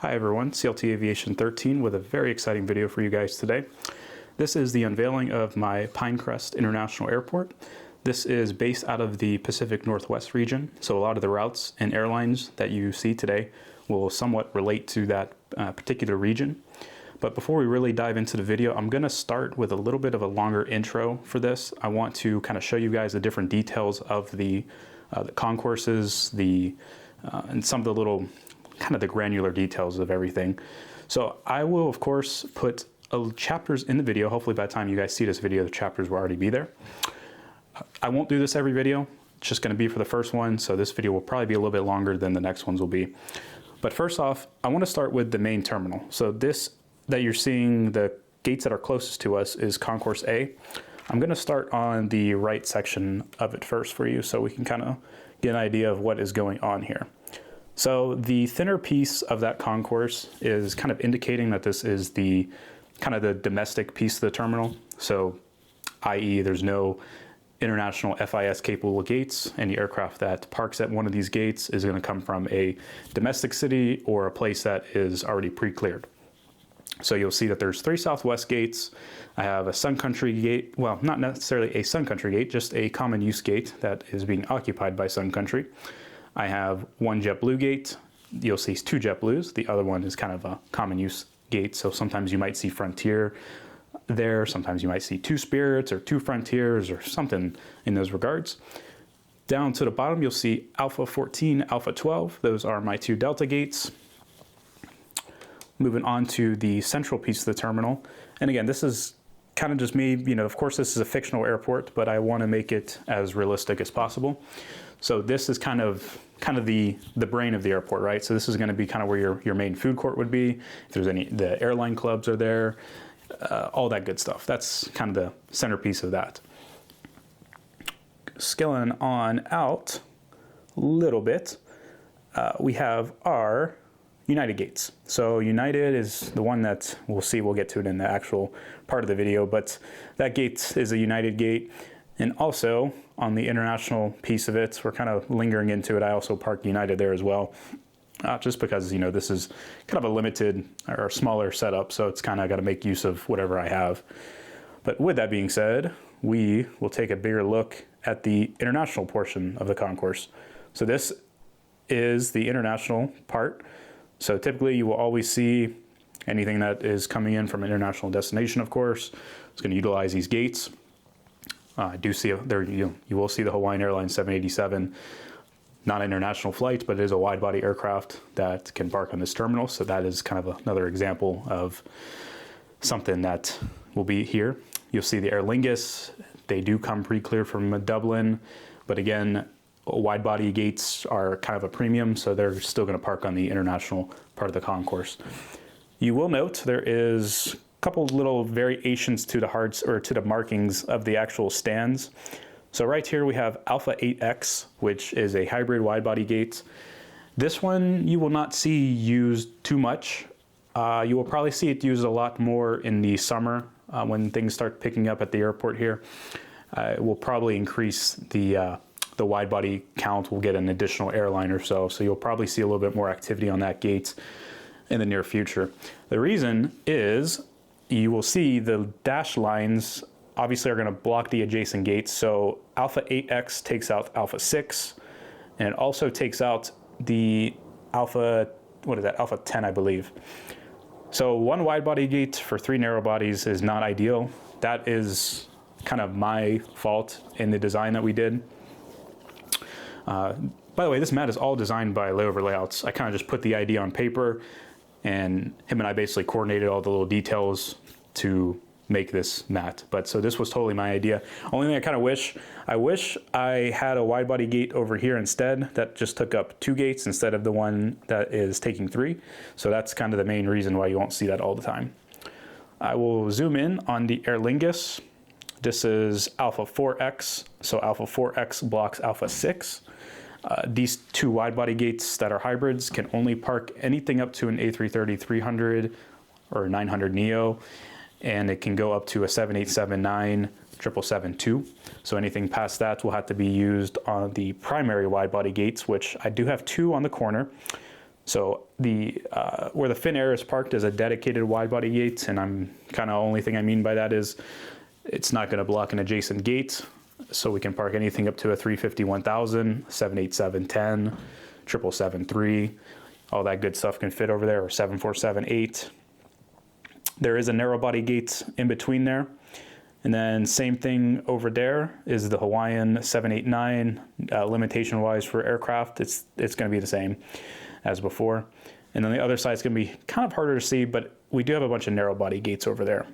Hi everyone, CLT Aviation 13 with a very exciting video for you guys today. This is the unveiling of my Pinecrest International Airport. This is based out of the Pacific Northwest region, so a lot of the routes and airlines that you see today will somewhat relate to that particular region. But before we really dive into the video, I'm going to start with a little bit of a longer intro for this. I want to kind of show you guys the different details of the concourses, and some of the little kind of the granular details of everything. So I will of course put chapters in the video. Hopefully by the time you guys see this video, the chapters will already be there. I won't do this every video. It's just going to be for the first one. So this video will probably be a little bit longer than the next ones will be. But first off, I want to start with the main terminal. So this that you're seeing, the gates that are closest to us, is Concourse A. I'm going to start on the right section of it first for you so we can kind of get an idea of what is going on here. So the thinner piece of that concourse is kind of indicating that this is the kind of the domestic piece of the terminal. So i.e. there's no international FIS capable gates. Any aircraft that parks at one of these gates is going to come from a domestic city or a place that is already pre-cleared. So you'll see that there's 3 Southwest gates. I have a Sun Country gate, well, not necessarily a Sun Country gate, just a common use gate that is being occupied by Sun Country. I have 1 JetBlue gate. You'll see 2 JetBlues. The other one is kind of a common use gate. So sometimes you might see Frontier there. Sometimes you might see 2 Spirits or 2 Frontiers or something in those regards. Down to the bottom, you'll see Alpha 14, Alpha 12. Those are my 2 Delta gates. Moving on to the central piece of the terminal. And again, this is kind of just me, of course this is a fictional airport, but I want to make it as realistic as possible. So this is kind of the brain of the airport, right? So this is going to be kind of where your main food court would be. If there's the airline clubs are there, all that good stuff. That's kind of the centerpiece of that. Scaling on out a little bit, we have our United gates. So United is the one that we'll get to it in the actual part of the video, but that gate is a United gate. And also on the international piece of it, we're kind of lingering into it. I also parked United there as well, just because, this is kind of a limited or smaller setup. So it's kind of got to make use of whatever I have. But with that being said, we will take a bigger look at the international portion of the concourse. So this is the international part. So typically you will always see anything that is coming in from an international destination, of course. It's going to utilize these gates. I do see there, you will see the Hawaiian Airlines 787, not an international flight, but it is a wide body aircraft that can park on this terminal. So that is kind of another example of something that will be here. You'll see the Aer Lingus. They do come pre-cleared from Dublin, but again, wide body gates are kind of a premium, so they're still going to park on the international part of the concourse. You will note there is couple little variations to the to the markings of the actual stands. So right here we have Alpha 8X, which is a hybrid wide body gate. This one you will not see used too much. You will probably see it used a lot more in the summer when things start picking up at the airport here. It will probably increase the wide body count. We'll get an additional airline or so you'll probably see a little bit more activity on that gate in the near future. The reason is you will see the dashed lines obviously are going to block the adjacent gates. So Alpha 8X takes out Alpha 6, and it also takes out the Alpha 10, I believe. So 1 wide body gate for 3 narrow bodies is not ideal. That is kind of my fault in the design that we did. By the way, this mat is all designed by Layover Layouts. I kind of just put the idea on paper, and him and I basically coordinated all the little details to make this mat. But so this was totally my idea. Only thing I wish I had a wide body gate over here instead that just took up 2 gates instead of the one that is taking 3. So that's kind of the main reason why you won't see that all the time. I will zoom in on the Aer Lingus. This is Alpha 4X. So Alpha 4X blocks Alpha 6. These 2 wide body gates that are hybrids can only park anything up to an A330-300 or 900 Neo, and it can go up to a 7879 777-2. So anything past that will have to be used on the primary wide body gates, which I do have 2 on the corner. So the where the Finnair is parked is a dedicated wide-body gate, and I'm kind of only thing I mean by that is it's not going to block an adjacent gate, so we can park anything up to a 350-1000, 787-10, 777-3, all that good stuff can fit over there, or 747-8. There is a narrow-body gate in between there. And then same thing over there is the Hawaiian 789. Limitation-wise for aircraft, it's going to be the same as before. And then the other side is going to be kind of harder to see, but we do have a bunch of narrow-body gates over there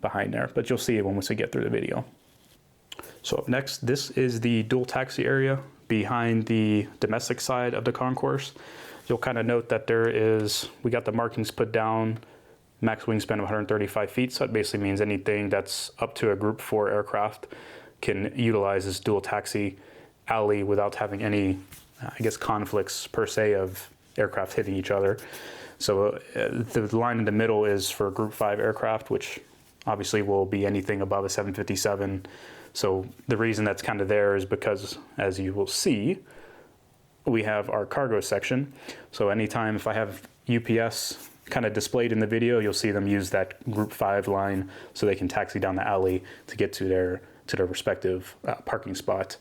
behind there. But you'll see it once we get through the video. So up next, this is the dual taxi area behind the domestic side of the concourse. You'll kind of note that we got the markings put down. Max wingspan of 135 feet, so it basically means anything that's up to a Group 4 aircraft can utilize this dual taxi alley without having any, I guess, conflicts per se of aircraft hitting each other. So the line in the middle is for Group 5 aircraft, which obviously will be anything above a 757. So the reason that's kind of there is because, as you will see, we have our cargo section. So anytime if I have UPS kind of displayed in the video, you'll see them use that Group 5 line so they can taxi down the alley to get to their respective parking spot.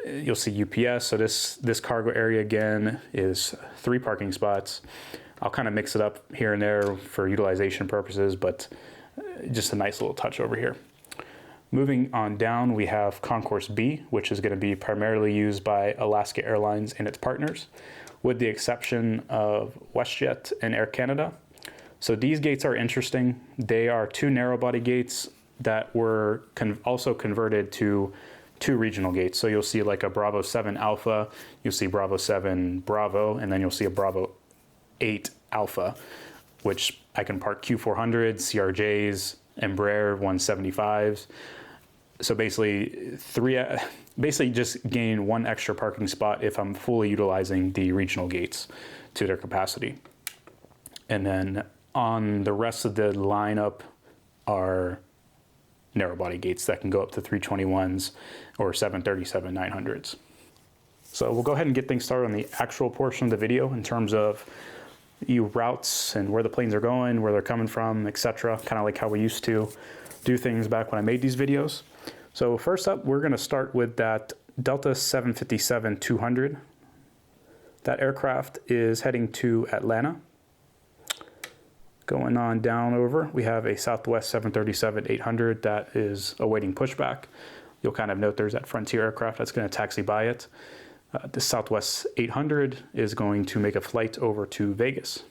You'll see UPS, so this cargo area again is 3 parking spots. I'll kind of mix it up here and there for utilization purposes, but just a nice little touch over here. Moving on down, we have Concourse B, which is going to be primarily used by Alaska Airlines and its partners, with the exception of WestJet and Air Canada. So these gates are interesting. They are 2 narrow-body gates that were also converted to 2 regional gates. So you'll see like a Bravo 7 Alpha, you'll see Bravo 7 Bravo, and then you'll see a Bravo 8 Alpha, which I can park Q400s, CRJs, Embraer 175s. So basically just gain 1 extra parking spot if I'm fully utilizing the regional gates to their capacity. And then on the rest of the lineup are narrow body gates that can go up to 321s or 737-900s. So we'll go ahead and get things started on the actual portion of the video in terms of routes and where the planes are going, where they're coming from, etc. Kind of like how we used to do things back when I made these videos. So first up, we're going to start with that Delta 757-200. That aircraft is heading to Atlanta. Going on down over, we have a Southwest 737-800 that is awaiting pushback. You'll kind of note there's that Frontier aircraft that's going to taxi by it. The Southwest 800 is going to make a flight over to Vegas.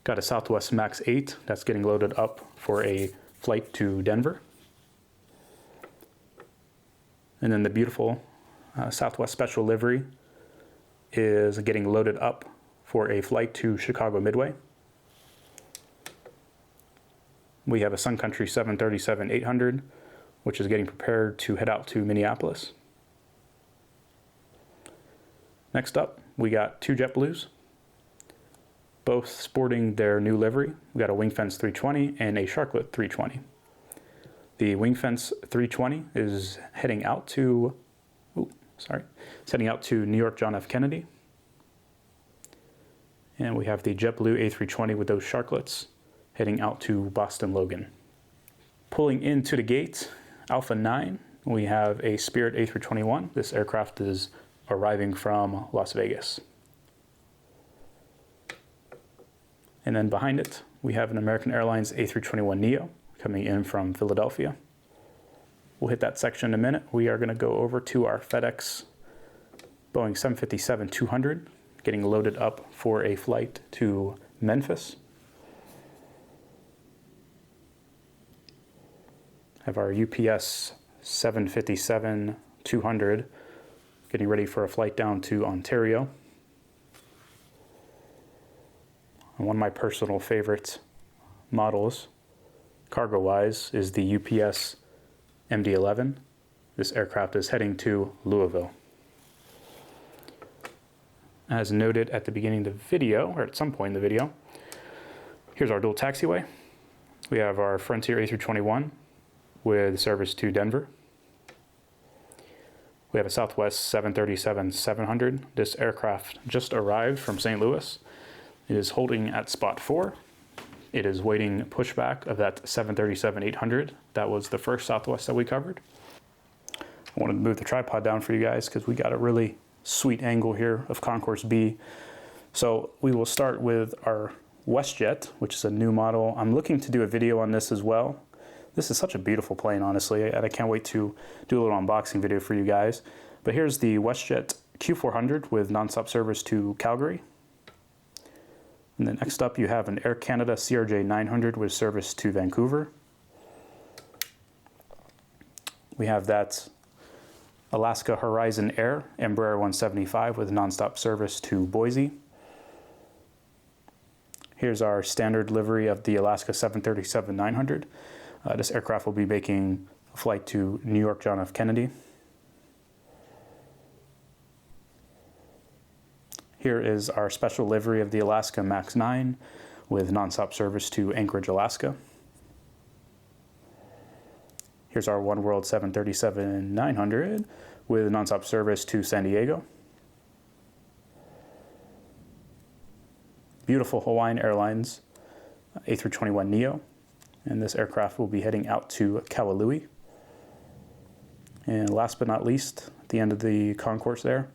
Got a Southwest MAX 8 that's getting loaded up for a flight to Denver. And then the beautiful Southwest Special Livery is getting loaded up for a flight to Chicago Midway. We have a Sun Country 737-800, which is getting prepared to head out to Minneapolis. Next up, we got 2 JetBlues, both sporting their new livery. We got a Wingfence 320 and a Sharklet 320. The Wingfence 320 is heading out to, New York John F. Kennedy. And we have the JetBlue A320 with those Sharklets heading out to Boston Logan. Pulling into the gate, Alpha 9, we have a Spirit A321. This aircraft is arriving from Las Vegas. And then behind it, we have an American Airlines A321neo coming in from Philadelphia. We'll hit that section in a minute. We are going to go over to our FedEx Boeing 757-200, getting loaded up for a flight to Memphis. Have our UPS 757-200 getting ready for a flight down to Ontario. And one of my personal favorite models, cargo-wise, is the UPS MD-11. This aircraft is heading to Louisville. As noted at the beginning of the video, or at some point in the video, here's our dual taxiway. We have our Frontier A321 with service to Denver. We have a Southwest 737-700. This aircraft just arrived from St. Louis. It is holding at spot 4. It is waiting pushback of that 737-800. That was the first Southwest that we covered. I wanted to move the tripod down for you guys because we got a really sweet angle here of Concourse B. So we will start with our WestJet, which is a new model. I'm looking to do a video on this as well. This is such a beautiful plane, honestly, and I can't wait to do a little unboxing video for you guys. But here's the WestJet Q400 with nonstop service to Calgary. And then next up you have an Air Canada CRJ 900 with service to Vancouver. We have that Alaska Horizon Air Embraer 175 with nonstop service to Boise. Here's our standard livery of the Alaska 737-900. This aircraft will be making a flight to New York John F. Kennedy. Here is our special livery of the Alaska MAX 9 with nonstop service to Anchorage, Alaska. Here's our One World 737-900 with nonstop service to San Diego. Beautiful Hawaiian Airlines A321neo. And this aircraft will be heading out to Kahului. And last but not least, at the end of the concourse there,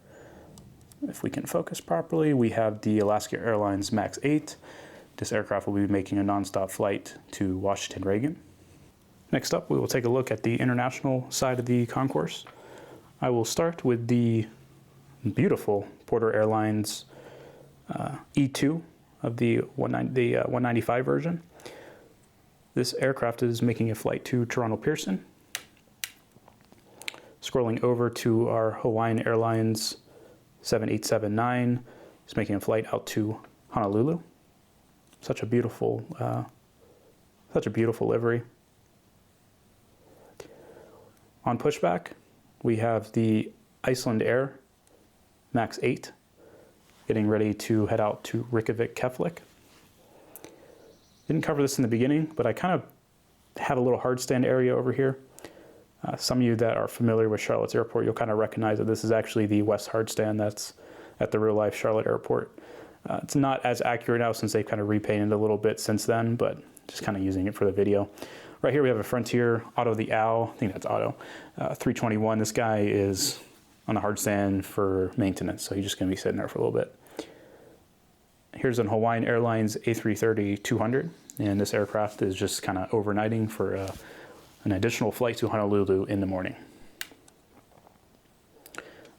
if we can focus properly, we have the Alaska Airlines MAX 8. This aircraft will be making a nonstop flight to Washington Reagan. Next up, we will take a look at the international side of the concourse. I will start with the beautiful Porter Airlines E2 of the 195 version. This aircraft is making a flight to Toronto Pearson. Scrolling over to our Hawaiian Airlines 7879, it's making a flight out to Honolulu. Such a beautiful livery. On pushback, we have the Iceland Air MAX 8 getting ready to head out to Reykjavik, Keflavik. Didn't cover this in the beginning, but I kind of have a little hard stand area over here. Some of you that are familiar with Charlotte's Airport, you'll kind of recognize that this is actually the West hard stand that's at the real life Charlotte Airport. It's not as accurate now since they've kind of repainted a little bit since then, but just kind of using it for the video. Right here we have a Frontier Auto the Owl, I think that's Auto, 321. This guy is on a hard stand for maintenance, so he's just going to be sitting there for a little bit. Here's an Hawaiian Airlines A330-200, and this aircraft is just kind of overnighting for an additional flight to Honolulu in the morning.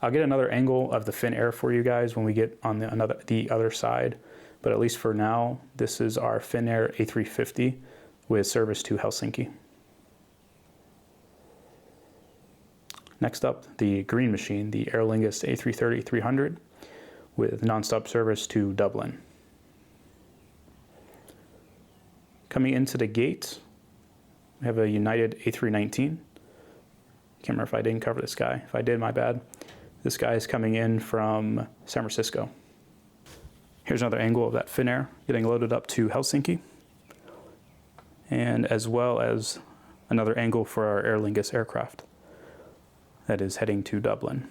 I'll get another angle of the Finnair for you guys when we get on the other side, but at least for now, this is our Finnair A350 with service to Helsinki. Next up, the Green Machine, the Aer Lingus A330-300 with nonstop service to Dublin. Coming into the gate, we have a United A319. Can't remember if I didn't cover this guy. If I did, my bad. This guy is coming in from San Francisco. Here's another angle of that Finnair getting loaded up to Helsinki, and as well as another angle for our Aer Lingus aircraft that is heading to Dublin.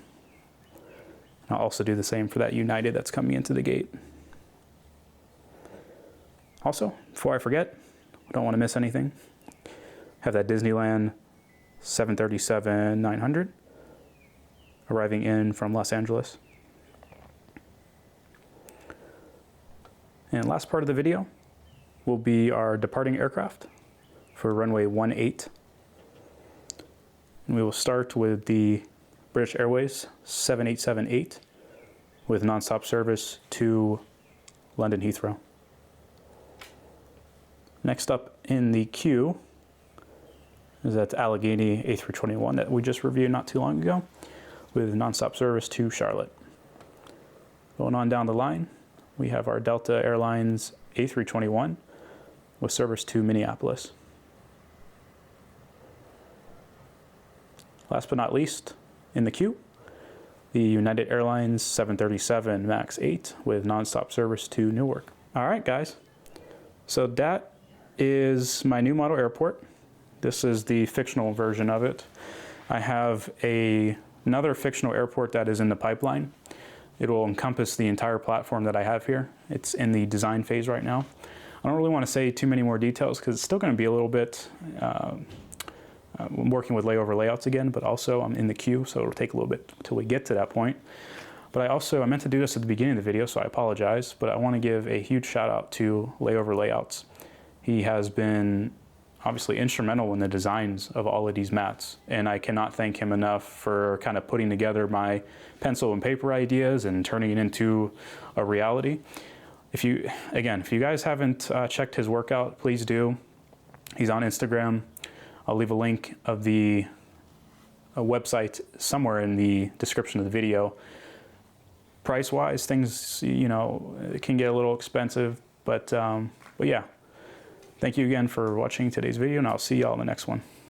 And I'll also do the same for that United that's coming into the gate. Also, before I forget, I don't want to miss anything, have that Disneyland 737-900 arriving in from Los Angeles. And last part of the video will be our departing aircraft for runway 18. And we will start with the British Airways 7878 with nonstop service to London Heathrow. Next up in the queue is that Allegheny A321 that we just reviewed not too long ago with nonstop service to Charlotte. Going on down the line, we have our Delta Airlines A321 with service to Minneapolis. Last but not least, in the queue, the United Airlines 737 MAX 8 with nonstop service to Newark. All right, guys. So that is my new model airport. This is the fictional version of it. I have a another fictional airport that is in the pipeline. It will encompass the entire platform that I have here. It's in the design phase right now. I don't really want to say too many more details because it's still going to be a little bit I'm working with layover layouts again, but also I'm in the queue, so it'll take a little bit until we get to that point. But I meant to do this at the beginning of the video, so I apologize, but I want to give a huge shout out to Layover Layouts. He has been obviously instrumental in the designs of all of these mats, and I cannot thank him enough for kind of putting together my pencil and paper ideas and turning it into a reality. If you guys haven't checked his work out, please do. He's on Instagram. I'll leave a link of the website somewhere in the description of the video. Price-wise, things, it can get a little expensive, but yeah. Thank you again for watching today's video, and I'll see y'all in the next one.